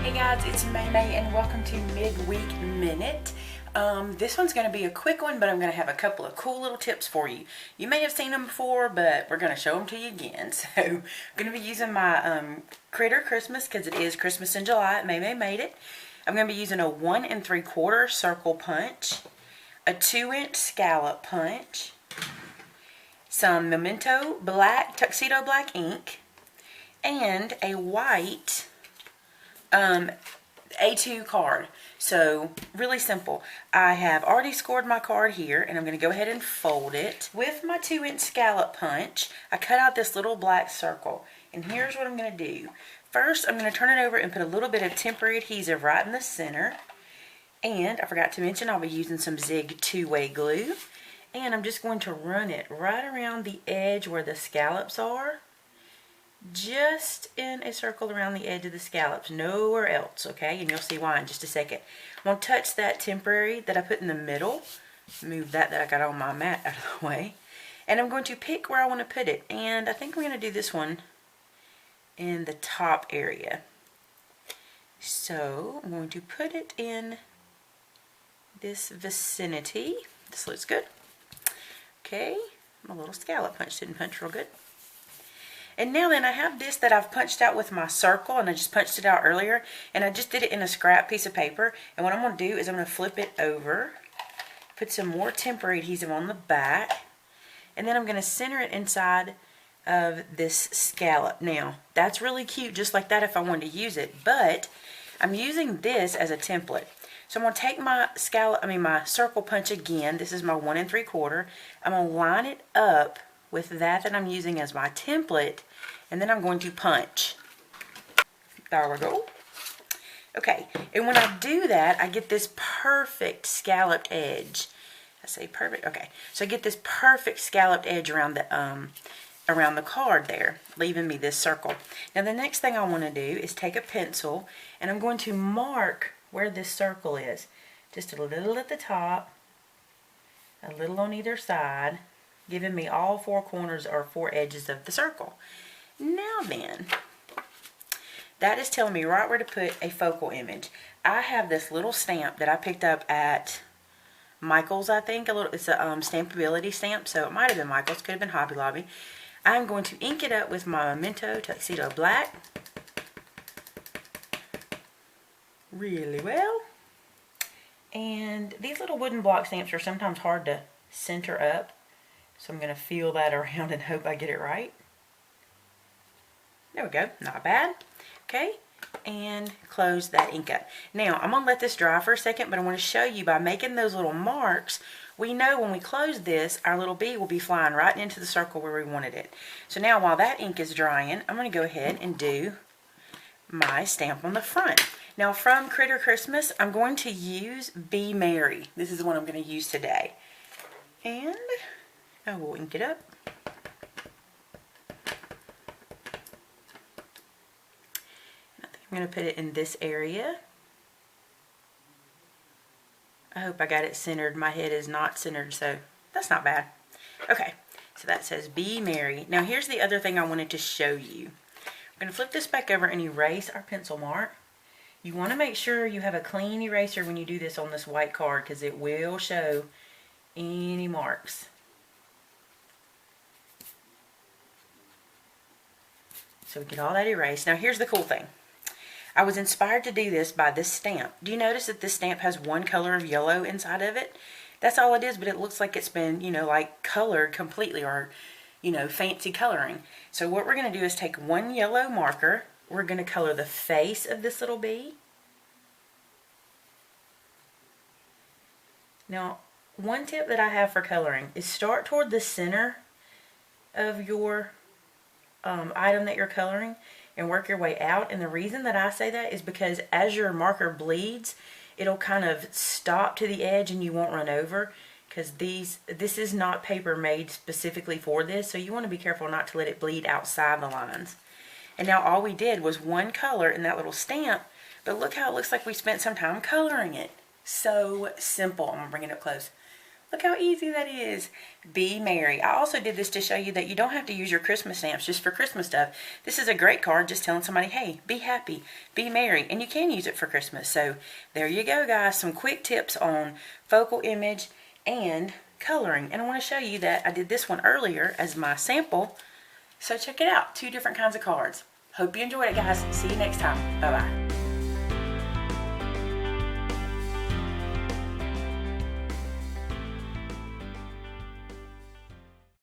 Hey guys, it's May and welcome to Midweek Minute. This one's going to be a quick one, but I'm going to have a couple of cool little tips for you. You may have seen them before, but we're going to show them to you again. So I'm going to be using my Critter Christmas because it is Christmas in July. May made it. I'm going to be using a 1 3/4 circle punch, a 2-inch scallop punch, some Memento black, tuxedo black ink, and a white A2 card. So really simple. I have already scored my card here, and I'm going to go ahead and fold it. With my 2-inch scallop punch, I cut out this little black circle, and here's what I'm going to do. First, I'm going to turn it over and put a little bit of temporary adhesive right in the center. And I forgot to mention I'll be using some Zig 2-way glue, and I'm just going to run it right around the edge where the scallops are. Just in a circle around the edge of the scallops, nowhere else, okay? And you'll see why in just a second. I'm going to touch that temporary that I put in the middle. Move that I got on my mat out of the way. And I'm going to pick where I want to put it. And I think we're going to do this one in the top area. So I'm going to put it in this vicinity. This looks good. Okay, my little scallop punch didn't punch real good. And now then, I have this that I've punched out with my circle, and I just punched it out earlier, and I just did it in a scrap piece of paper. And what I'm going to do is I'm going to flip it over, put some more temporary adhesive on the back, and then I'm going to center it inside of this scallop. Now, that's really cute just like that if I wanted to use it, but I'm using this as a template. So I'm going to take my my circle punch again. This is my 1 3/4. I'm going to line it up with that I'm using as my template, and then I'm going to punch. There we go. Okay, and when I do that, I get this perfect scalloped edge. I say perfect, okay. So I get this perfect scalloped edge around the card there, leaving me this circle. Now the next thing I want to do is take a pencil, and I'm going to mark where this circle is. Just a little at the top, a little on either side, giving me all 4 corners or 4 edges of the circle. Now then, that is telling me right where to put a focal image. I have this little stamp that I picked up at Michael's, I think. It's a stampability stamp, so it might have been Michael's, could have been Hobby Lobby. I'm going to ink it up with my Memento Tuxedo Black really well. And these little wooden block stamps are sometimes hard to center up. So I'm going to feel that around and hope I get it right. There we go. Not bad. Okay. And close that ink up. Now, I'm going to let this dry for a second, but I want to show you by making those little marks, we know when we close this, our little bee will be flying right into the circle where we wanted it. So now, while that ink is drying, I'm going to go ahead and do my stamp on the front. Now, from Critter Christmas, I'm going to use Be Merry. This is the one I'm going to use today. And I will ink it up. I think I'm going to put it in this area. I hope I got it centered. My head is not centered, so that's not bad. Okay, so that says Be Merry. Now here's the other thing I wanted to show you. I'm going to flip this back over and erase our pencil mark. You want to make sure you have a clean eraser when you do this on this white card, because it will show any marks. So we get all that erased. Now here's the cool thing. I was inspired to do this by this stamp. Do you notice that this stamp has one color of yellow inside of it? That's all it is, but it looks like it's been, like colored completely, or, fancy coloring. So what we're going to do is take one yellow marker. We're going to color the face of this little bee. Now, one tip that I have for coloring is start toward the center of your item that you're coloring and work your way out. And the reason that I say that is because as your marker bleeds, it'll kind of stop to the edge and you won't run over, because this is not paper made specifically for this, so you want to be careful not to let it bleed outside the lines. And now all we did was one color in that little stamp, but look how it looks like we spent some time coloring it. So simple. I'm going to bring it up close. Look how easy that is. Be merry. I also did this to show you that you don't have to use your Christmas stamps just for Christmas stuff. This is a great card just telling somebody, hey, be happy, be merry, and you can use it for Christmas. So there you go, guys. Some quick tips on focal image and coloring. And I want to show you that I did this one earlier as my sample. So check it out. 2 different kinds of cards. Hope you enjoyed it, guys. See you next time. Bye-bye.